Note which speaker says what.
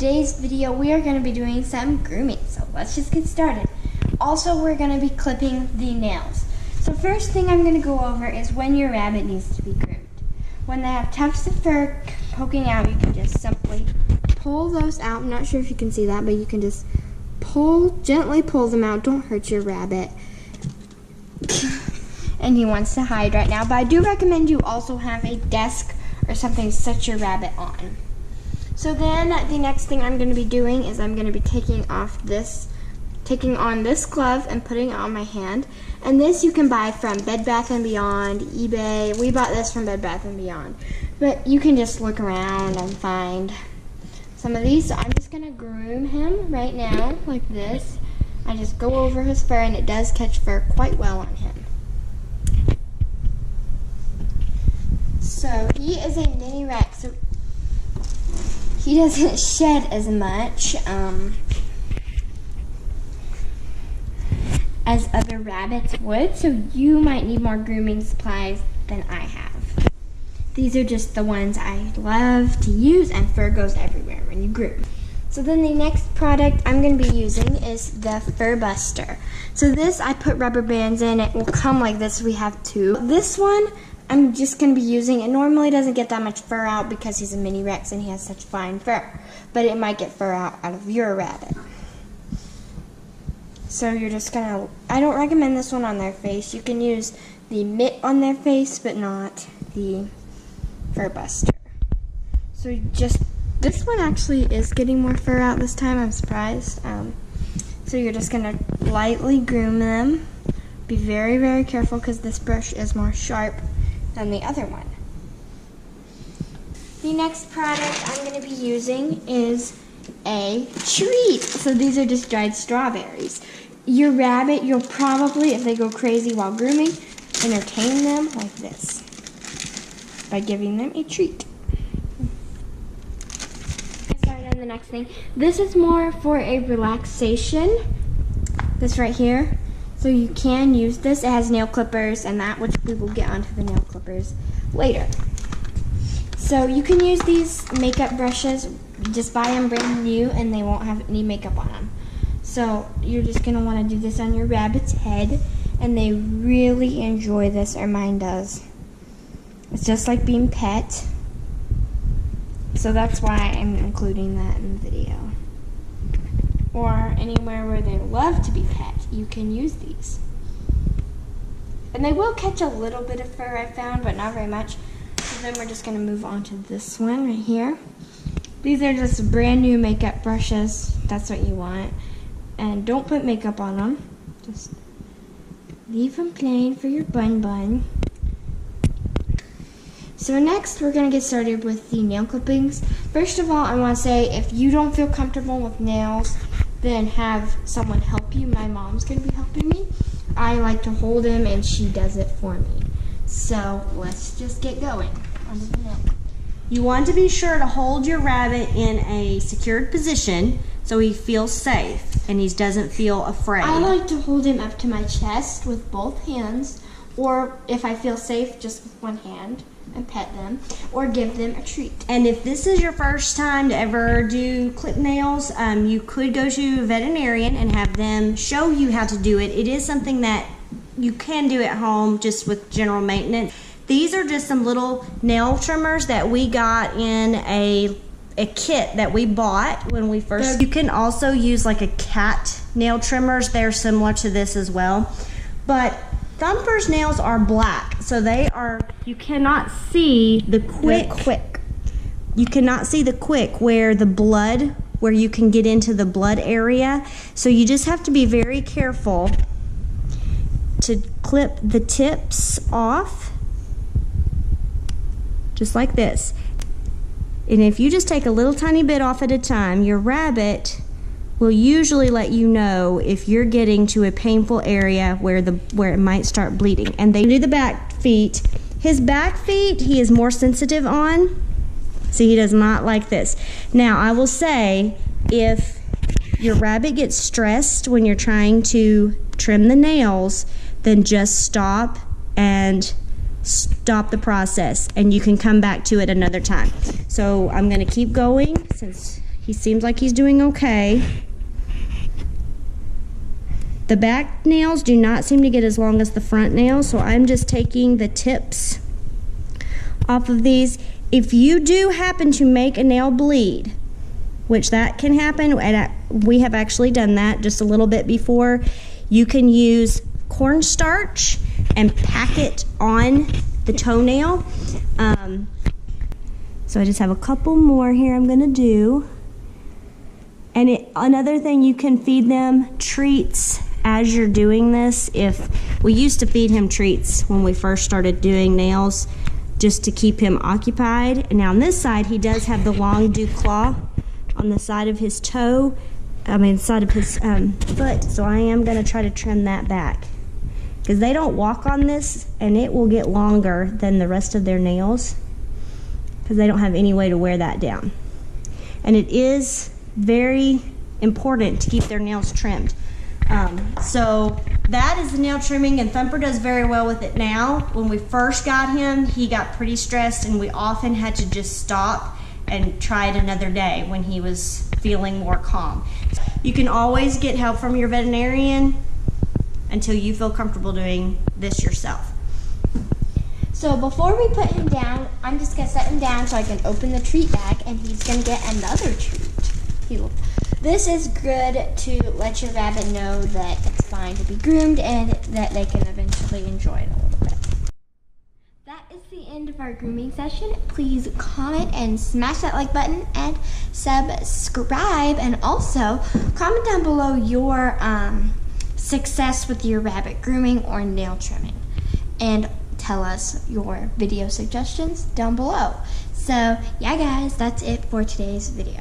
Speaker 1: today's video we are going to be doing some grooming, so let's just get started. Also, we're going to be clipping the nails. So first thing I'm going to go over is when your rabbit needs to be groomed. When they have tufts of fur poking out, you can just simply pull those out. I'm not sure if you can see that, but you can just gently pull them out. Don't hurt your rabbit. And he wants to hide right now, but I do recommend you also have a desk or something to set your rabbit on. So then the next thing I'm going to be doing is I'm going to be taking on this glove and putting it on my hand. And this you can buy from Bed Bath & Beyond, eBay. We bought this from Bed Bath & Beyond. But you can just look around and find some of these. So I'm just going to groom him right now like this. I just go over his fur, and it does catch fur quite well on him. So he is a mini Rex. So he doesn't shed as much as other rabbits would, so you might need more grooming supplies than I have. These are just the ones I love to use, and fur goes everywhere when you groom. So then the next product I'm going to be using is the Fur Buster. So this, I put rubber bands in. It will come like this. We have two. This one I'm just going to be using. It normally doesn't get that much fur out because he's a mini Rex and he has such fine fur. But it might get fur out of your rabbit. So you're just going to, I don't recommend this one on their face. You can use the mitt on their face, but not the Fur Buster. So this one actually is getting more fur out this time. I'm surprised. So you're just going to lightly groom them. Be very, very careful because this brush is more sharp than the other one. The next product I'm going to be using is a treat. So these are just dried strawberries. Your rabbit, you'll probably, if they go crazy while grooming, entertain them like this by giving them a treat. Sorry, then the next thing. This is more for a relaxation. This right here. So you can use this. It has nail clippers and that, which we will get onto the nail clippers later. So you can use these makeup brushes. Just buy them brand new and they won't have any makeup on them. So you're just going to want to do this on your rabbit's head, and they really enjoy this, or mine does. It's just like being pet. So that's why I'm including that in the video. Or anywhere where they love to be pet, you can use these. And they will catch a little bit of fur, I found, but not very much. So then we're just going to move on to this one right here. These are just brand new makeup brushes. That's what you want. And don't put makeup on them. Just leave them plain for your bun. So next, we're going to get started with the nail clippings. First of all, I want to say, if you don't feel comfortable with nails, then have someone help you. My mom's going to be helping me. I like to hold him, and she does it for me. So let's just get going onto the nail.
Speaker 2: You want to be sure to hold your rabbit in a secured position so he feels safe and he doesn't feel afraid.
Speaker 1: I like to hold him up to my chest with both hands, or if I feel safe, just with one hand, and pet them, or give them a treat.
Speaker 2: And if this is your first time to ever do clip nails, you could go to a veterinarian and have them show you how to do it. It is something that you can do at home just with general maintenance. These are just some little nail trimmers that we got in a kit that we bought when we first. You can also use like a cat nail trimmers. They're similar to this as well. But Thumper's nails are black, so you cannot see the quick. You cannot see the quick where you can get into the blood area. So you just have to be very careful to clip the tips off, just like this. And if you just take a little tiny bit off at a time, your rabbit will usually let you know if you're getting to a painful area where it might start bleeding. And they do the back feet. His back feet, he is more sensitive on. See, he does not like this. Now, I will say, if your rabbit gets stressed when you're trying to trim the nails, then just stop the process, and you can come back to it another time. So I'm going to keep going since He seems like he's doing okay. The back nails do not seem to get as long as the front nails, so I'm just taking the tips off of these. If you do happen to make a nail bleed, which that can happen, and we have actually done that just a little bit before, you can use cornstarch and pack it on the toenail. So I just have a couple more here I'm gonna do. And another thing, you can feed them treats as you're doing this. If we used to feed him treats when we first started doing nails, just to keep him occupied. And now on this side, he does have the long dew claw on the side of his toe, side of his foot. So I am gonna try to trim that back, because they don't walk on this and it will get longer than the rest of their nails, because they don't have any way to wear that down. And it is very important to keep their nails trimmed. So that is the nail trimming, and Thumper does very well with it now. When we first got him, he got pretty stressed, and we often had to just stop and try it another day when he was feeling more calm. You can always get help from your veterinarian until you feel comfortable doing this yourself.
Speaker 1: So before we put him down, I'm just gonna set him down so I can open the treat bag, and he's gonna get another treat. This is good to let your rabbit know that it's fine to be groomed and that they can eventually enjoy it a little bit. That is the end of our grooming session. Please comment and smash that like button and subscribe, and also comment down below your success with your rabbit grooming or nail trimming, and tell us your video suggestions down below. So yeah guys, that's it for today's video.